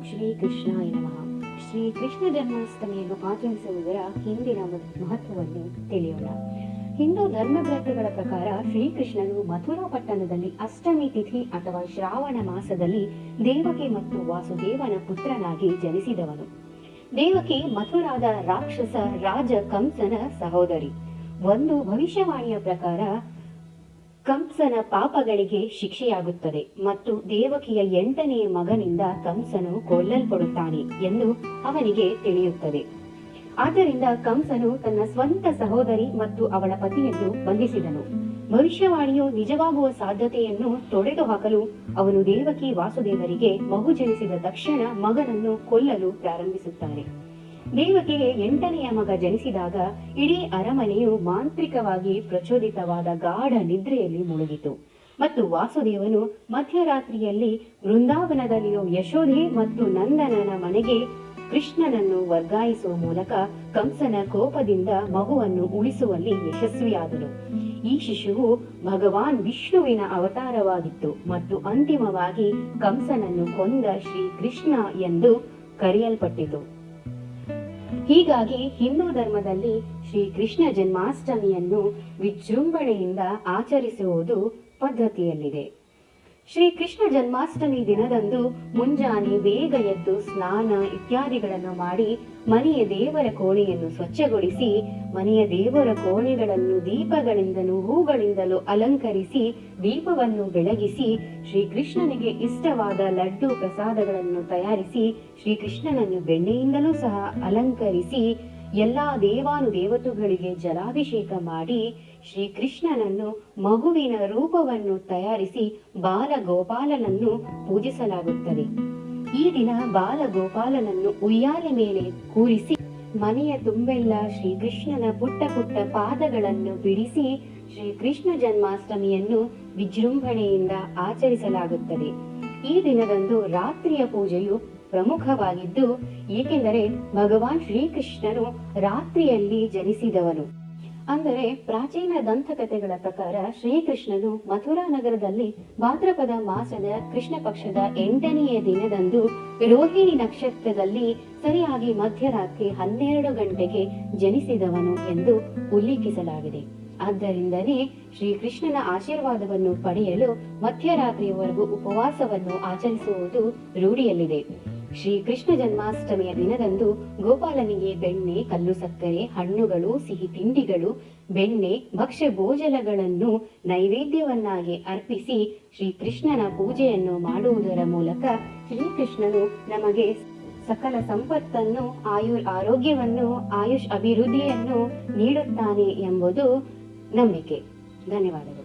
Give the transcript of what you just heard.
ಶ್ರೀ ಕೃಷ್ಣಾಯ ನಮಃ. ಶ್ರೀ ಕೃಷ್ಣ ಜನ್ಮಾಷ್ಟಮಿಯನ್ನು ಆಚರಿಸುವುದರ ಹಿಂದಿನ ಮಹತ್ವವನ್ನು ತಿಳಿಯೋಣ. ಹಿಂದೂ ಧರ್ಮಗ್ರಂಥಗಳ ಪ್ರಕಾರ ಶ್ರೀಕೃಷ್ಣನು ಮಥುರಾ ಪಟ್ಟಣದಲ್ಲಿ ಅಷ್ಟಮಿ ತಿಥಿ ಅಥವಾ ಶ್ರಾವಣ ಮಾಸದಲ್ಲಿ ದೇವಕಿ ಮತ್ತು ವಾಸುದೇವನ ಪುತ್ರನಾಗಿ ಜನಿಸಿದವನು. ದೇವಕಿ ಮಥುರಾದ ರಾಕ್ಷಸ ರಾಜ ಕಂಸನ ಸಹೋದರಿ. ಒಂದು ಭವಿಷ್ಯವಾಣಿಯ ಪ್ರಕಾರ ಕಂಸನ ಪಾಪಗಳಿಗೆ ಶಿಕ್ಷೆಯಾಗುತ್ತದೆ ಮತ್ತು ದೇವಕಿಯ 8ನೇ ಮಗನಿಂದ ಕಂಸನು ಕೊಲ್ಲಲ್ಪಡುತ್ತಾನೆ ಎಂದು ಅವನಿಗೆ ತಿಳಿಯುತ್ತದೆ. ಆದ್ದರಿಂದ ಕಂಸನು ತನ್ನ ಸ್ವಂತ ಸಹೋದರಿ ಮತ್ತು ಅವಳ ಪತಿಯನ್ನು ಬಂಧಿಸಿದನು. ಭವಿಷ್ಯವಾಣಿಯು ನಿಜವಾಗುವ ಸಾಧ್ಯತೆಯನ್ನು ತೊಡೆದುಹಾಕಲು ಅವನು ದೇವಕಿ ವಾಸುದೇವರಿಗೆ ಮಗು ಜನಿಸಿದ ತಕ್ಷಣ ಮಗನನ್ನು ಕೊಲ್ಲಲು ಪ್ರಾರಂಭಿಸುತ್ತಾನೆ. ದೇವಕಿಗೆ 8ನೆಯ ಮಗ ಜನಿಸಿದಾಗ ಇಡೀ ಅರಮನೆಯು ಮಾಂತ್ರಿಕವಾಗಿ ಪ್ರಚೋದಿತವಾದ ಗಾಢ ನಿದ್ರೆಯಲ್ಲಿ ಮುಳುಗಿತು ಮತ್ತು ವಾಸುದೇವನು ಮಧ್ಯರಾತ್ರಿಯಲ್ಲಿ ವೃಂದಾವನದಲ್ಲಿಯೋ ಯಶೋಧೆ ಮತ್ತು ನಂದನನ ಮನೆಗೆ ಕೃಷ್ಣನನ್ನು ವರ್ಗಾಯಿಸುವ ಮೂಲಕ ಕಂಸನ ಕೋಪದಿಂದ ಮಗುವನ್ನು ಉಳಿಸುವಲ್ಲಿ ಯಶಸ್ವಿಯಾದನು. ಈ ಶಿಶುವು ಭಗವಾನ್ ವಿಷ್ಣುವಿನ ಅವತಾರವಾಗಿತ್ತು ಮತ್ತು ಅಂತಿಮವಾಗಿ ಕಂಸನನ್ನು ಕೊಂದ ಶ್ರೀ ಕೃಷ್ಣ ಎಂದು ಕರೆಯಲ್ಪಟ್ಟಿತು. ಹೀಗಾಗಿ ಹಿಂದೂ ಧರ್ಮದಲ್ಲಿ ಶ್ರೀ ಕೃಷ್ಣ ಜನ್ಮಾಷ್ಟಮಿಯನ್ನು ವಿಜೃಂಭಣೆಯಿಂದ ಆಚರಿಸುವುದು ಪದ್ಧತಿಯಲ್ಲಿದೆ. ಶ್ರೀ ಕೃಷ್ಣ ಜನ್ಮಾಷ್ಟಮಿ ದಿನದಂದು ಮುಂಜಾನೆ ಬೇಗ ಎದ್ದು ಸ್ನಾನ ಇತ್ಯಾದಿಗಳನ್ನು ಮಾಡಿ ಮನೆಯ ದೇವರ ಕೋಣೆಯನ್ನು ಸ್ವಚ್ಛಗೊಳಿಸಿ ಮನೆಯ ದೇವರ ಕೋಣೆಗಳನ್ನು ದೀಪಗಳಿಂದಲೂ ಹೂಗಳಿಂದಲೂ ಅಲಂಕರಿಸಿ ದೀಪವನ್ನು ಬೆಳಗಿಸಿ ಶ್ರೀಕೃಷ್ಣನಿಗೆ ಇಷ್ಟವಾದ ಲಡ್ಡು ಪ್ರಸಾದಗಳನ್ನು ತಯಾರಿಸಿ ಶ್ರೀಕೃಷ್ಣನನ್ನು ಬೆಣ್ಣೆಯಿಂದಲೂ ಸಹ ಅಲಂಕರಿಸಿ ಎಲ್ಲಾ ದೇವಾನುದೇವತೆಗಳಿಗೆ ಜಲಾಭಿಷೇಕ ಮಾಡಿ ಶ್ರೀಕೃಷ್ಣನನ್ನು ಮಗುವಿನ ರೂಪವನ್ನು ತಯಾರಿಸಿ ಬಾಲಗೋಪಾಲನನ್ನು ಪೂಜಿಸಲಾಗುತ್ತದೆ. ಈ ದಿನ ಬಾಲಗೋಪಾಲನನ್ನು ಉಯ್ಯಾಲೆ ಮೇಲೆ ಕೂರಿಸಿ ಮನೆಯ ತುಂಬೆಲ್ಲ ಶ್ರೀಕೃಷ್ಣನ ಪುಟ್ಟ ಪುಟ್ಟ ಪಾದಗಳನ್ನು ಬಿಡಿಸಿ ಶ್ರೀಕೃಷ್ಣ ಜನ್ಮಾಷ್ಟಮಿಯನ್ನು ವಿಜೃಂಭಣೆಯಿಂದ ಆಚರಿಸಲಾಗುತ್ತದೆ. ಈ ದಿನದಂದು ರಾತ್ರಿಯ ಪೂಜೆಯು ಪ್ರಮುಖವಾಗಿದ್ದು, ಏಕೆಂದರೆ ಭಗವಾನ್ ಶ್ರೀಕೃಷ್ಣನು ರಾತ್ರಿಯಲ್ಲಿ ಜನಿಸಿದವನು. ಅಂದರೆ ಪ್ರಾಚೀನ ದಂತಕಥೆಗಳ ಪ್ರಕಾರ ಶ್ರೀಕೃಷ್ಣನು ಮಥುರಾ ನಗರದಲ್ಲಿ ಭಾದ್ರಪದ ಮಾಸದ ಕೃಷ್ಣ ಪಕ್ಷದ 8ನೆಯ ದಿನದಂದು ರೋಹಿಣಿ ನಕ್ಷತ್ರದಲ್ಲಿ ಸರಿಯಾಗಿ ಮಧ್ಯರಾತ್ರಿ 12 ಗಂಟೆಗೆ ಜನಿಸಿದವನು ಎಂದು ಉಲ್ಲೇಖಿಸಲಾಗಿದೆ. ಆದ್ದರಿಂದಲೇ ಶ್ರೀಕೃಷ್ಣನ ಆಶೀರ್ವಾದವನ್ನು ಪಡೆಯಲು ಮಧ್ಯರಾತ್ರಿಯವರೆಗೂ ಉಪವಾಸವನ್ನು ಆಚರಿಸುವುದು ರೂಢಿಯಲ್ಲಿದೆ. ಶ್ರೀಕೃಷ್ಣ ಜನ್ಮಾಷ್ಟಮಿಯ ದಿನದಂದು ಗೋಪಾಲನಿಗೆ ಬೆಣ್ಣೆ, ಕಲ್ಲು ಸಕ್ಕರೆ, ಹಣ್ಣುಗಳು, ಸಿಹಿ ತಿಂಡಿಗಳು, ಬೆಣ್ಣೆ, ಭಕ್ಷ್ಯ ಭೋಜನಗಳನ್ನು ನೈವೇದ್ಯವನ್ನಾಗಿ ಅರ್ಪಿಸಿ ಶ್ರೀಕೃಷ್ಣನ ಪೂಜೆಯನ್ನು ಮಾಡುವುದರ ಮೂಲಕ ಶ್ರೀಕೃಷ್ಣನು ನಮಗೆ ಸಕಲ ಸಂಪತ್ತನ್ನು, ಆರೋಗ್ಯವನ್ನು, ಆಯುಷ್ ಅಭಿವೃದ್ಧಿಯನ್ನು ನೀಡುತ್ತಾನೆ ಎಂಬುದು ನಂಬಿಕೆ. ಧನ್ಯವಾದಗಳು.